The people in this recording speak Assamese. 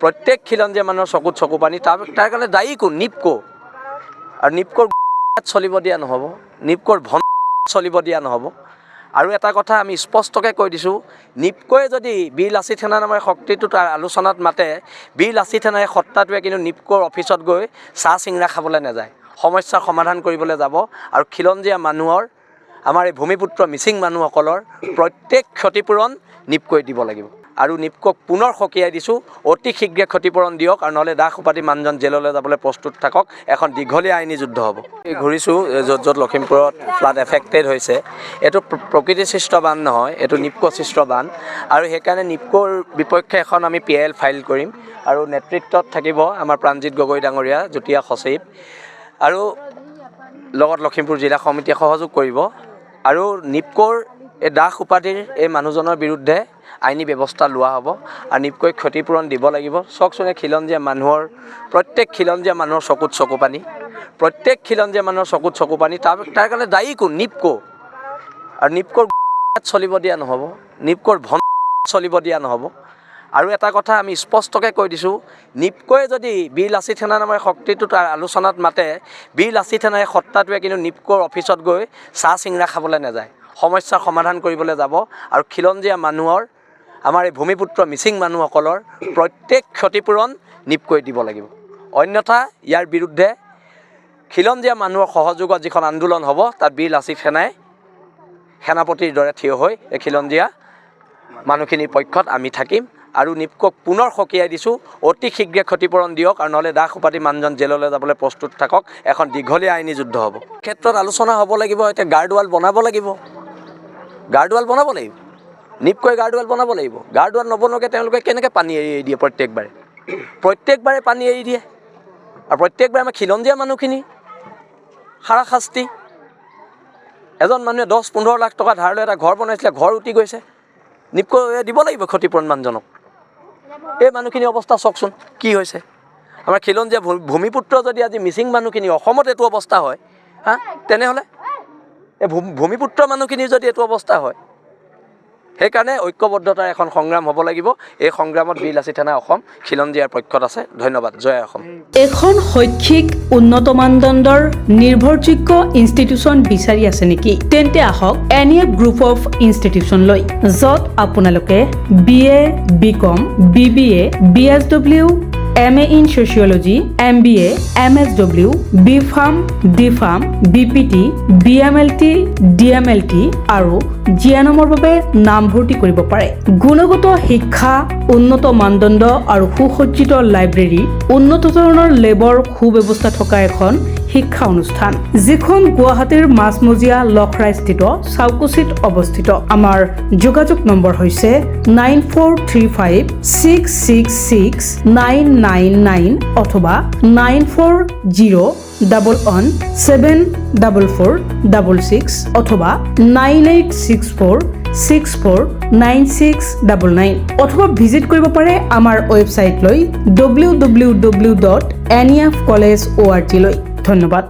প্ৰত্যেক খিলঞ্জীয়া মানুহৰ চকুত চকু পানী তাৰ কাৰণে দায়ী কোন নিপকো আৰু নিপকোৰ চলিব দিয়া নহ'ব নিপকোৰ ভন চলিব দিয়া নহ'ব আৰু এটা কথা আমি স্পষ্টকৈ কৈ দিছোঁ নিপকোৱে যদি বীৰ লাচিত সেনা নামৰ শক্তিটো তাৰ আলোচনাত মাতে বীৰ লাচিত সেনাৰ সত্তাটোৱে কিন্তু নিপকোৰ অফিচত গৈ চাহ চিংৰা খাবলৈ নাযায় সমস্যাৰ সমাধান কৰিবলৈ যাব আৰু খিলঞ্জীয়া মানুহৰ আমাৰ এই ভূমিপুত্ৰ মিচিং মানুহসকলৰ প্ৰত্যেক ক্ষতিপূৰণ নিপকোৱে দিব লাগিব আৰু নিপকোক পুনৰ সকীয়াই দিছোঁ অতি শীঘ্ৰে ক্ষতিপূৰণ দিয়ক আৰু নহ'লে দাস উপাধি মানুহজন জেললৈ যাবলৈ প্ৰস্তুত থাকক এখন দীঘলীয়া আইনী যুদ্ধ হ'ব ঘূৰিছোঁ য'ত লখিমপুৰত ফ্লাড এফেক্টেড হৈছে এইটো প্ৰকৃতি সৃষ্ট বান নহয় এইটো নিপকো সৃষ্ট বান আৰু সেইকাৰণে নিপকোৰ বিপক্ষে এখন আমি PIL ফাইল কৰিম আৰু নেতৃত্বত থাকিব আমাৰ প্ৰাণজিৎ গগৈ ডাঙৰীয়া যুটীয়া সচিব আৰু লগত লখিমপুৰ জিলা সমিতিয়ে সহযোগ কৰিব আৰু নিপকোৰ এই দাস উপাধিৰ এই মানুহজনৰ বিৰুদ্ধে আইনী ব্যৱস্থা লোৱা হ'ব আৰু নিপকোক ক্ষতিপূৰণ দিব লাগিব চাওকচোন খিলঞ্জীয়া মানুহৰ প্ৰত্যেক খিলঞ্জীয়া মানুহৰ চকুত চকু পানী প্ৰত্যেক খিলঞ্জীয়া মানুহৰ চকুত চকু পানী তাৰ কাৰণে দায়ী কোন নিপকো আৰু নিপকোৰ চলিব দিয়া নহ'ব নিপকোৰ ভন চলিব দিয়া নহ'ব আৰু এটা কথা আমি স্পষ্টকৈ কৈ দিছোঁ নিপকোৱে যদি বীৰ লাচিত সেনা নামৰ শক্তিটো তাৰ আলোচনাত মাতে বীৰ লাচিত সেনাৰ সত্তাটোৱে কিন্তু নিপকোৰ অফিচত গৈ চাহ চিংৰা খাবলৈ নাযায় সমস্যাৰ সমাধান কৰিবলৈ যাব আৰু খিলঞ্জীয়া মানুহৰ আমাৰ এই ভূমিপুত্ৰ মিচিং মানুহসকলৰ প্ৰত্যেক ক্ষতিপূৰণ নিপকোৱে দিব লাগিব অন্যথা ইয়াৰ বিৰুদ্ধে খিলঞ্জীয়া মানুহৰ সহযোগত যিখন আন্দোলন হ'ব তাত বীৰ লাচিত সেনাই সেনাপতিৰ দৰে থিয় হৈ এই খিলঞ্জীয়া মানুহখিনিৰ পক্ষত আমি থাকিম আৰু নিপকোক পুনৰ সকীয়াই দিছোঁ অতি শীঘ্ৰে ক্ষতিপূৰণ দিয়ক আৰু নহ'লে দাস উপাধি মানুহজন জেললৈ যাবলৈ প্ৰস্তুত থাকক এখন দীঘলীয়া আইনী যুদ্ধ হ'ব ক্ষেত্ৰত আলোচনা হ'ব লাগিব এতিয়া গাৰ্ডৱাল বনাব লাগিব নিপকোৱে গাৰ্ডৱাল বনাব লাগিব গাৰ্ডৱাল নবনোৱাকৈ তেওঁলোকে কেনেকৈ পানী এৰি দিয়ে প্ৰত্যেকবাৰে পানী এৰি দিয়ে আৰু প্ৰত্যেকবাৰে আমাৰ খিলঞ্জীয়া মানুহখিনি হাৰাশাস্তি এজন মানুহে 10-15 লাখ টকা ধাৰ লৈ এটা ঘৰ বনাইছিলে ঘৰ উটি গৈছে নিপকোৱে দিব লাগিব ক্ষতিপূৰণ মানুহজনক এই মানুহখিনি অৱস্থা চাওকচোন কি হৈছে আমাৰ খিলঞ্জীয়া ভূমিপুত্ৰ যদি আজি মিচিং মানুহখিনি অসমত এইটো অৱস্থা হয় তেনেহ'লে এই ভূমিপুত্ৰ মানুহখিনিৰ যদি এইটো অৱস্থা হয় সেইকাৰণে ঐক্যবদ্ধতাৰ এখন সংগ্ৰাম হ'ব লাগিব এই সংগ্ৰামত বীৰ লাচিত সেনা অসম খিলঞ্জীয়াৰ পক্ষত আছে ধন্যবাদ জয় অসম এখন শৈক্ষিক উন্নত মানদণ্ডৰ নিৰ্ভৰযোগ্য ইনষ্টিটিউচন বিচাৰি আছে নেকি তেন্তে আহক NEF গ্ৰুপ অফ ইনষ্টিটিউচন লৈ য'ত আপোনালোকে BA BCom BBA BSW MA in Sociology, MBA, MSW, BPharm, DPharm, BPT, BMLT, DMLT আৰু জিয়ানমৰ বাবে নামভৰ্তি কৰিব পাৰে গুণগত শিক্ষা উন্নত মানদণ্ড আৰু সুসজ্জিত লাইব্ৰেৰী উন্নত ধৰণৰ লেবৰ সুব্যৱস্থা থকা এখন শিক্ষা অনুষ্ঠান যিখন গুৱাহাটীৰ মাছমজিয়া লখৰাস্থিত চাউকুচিত অৱস্থিত আমাৰ যোগাযোগ নম্বৰ হৈছে 9435666999 অথবা 9401174466 অথবা 9864649699 অথবা ভিজিট কৰিব পাৰে আমাৰ ৱেবছাইট লৈ www.nefcollege.org লৈ ধন্যবাদ।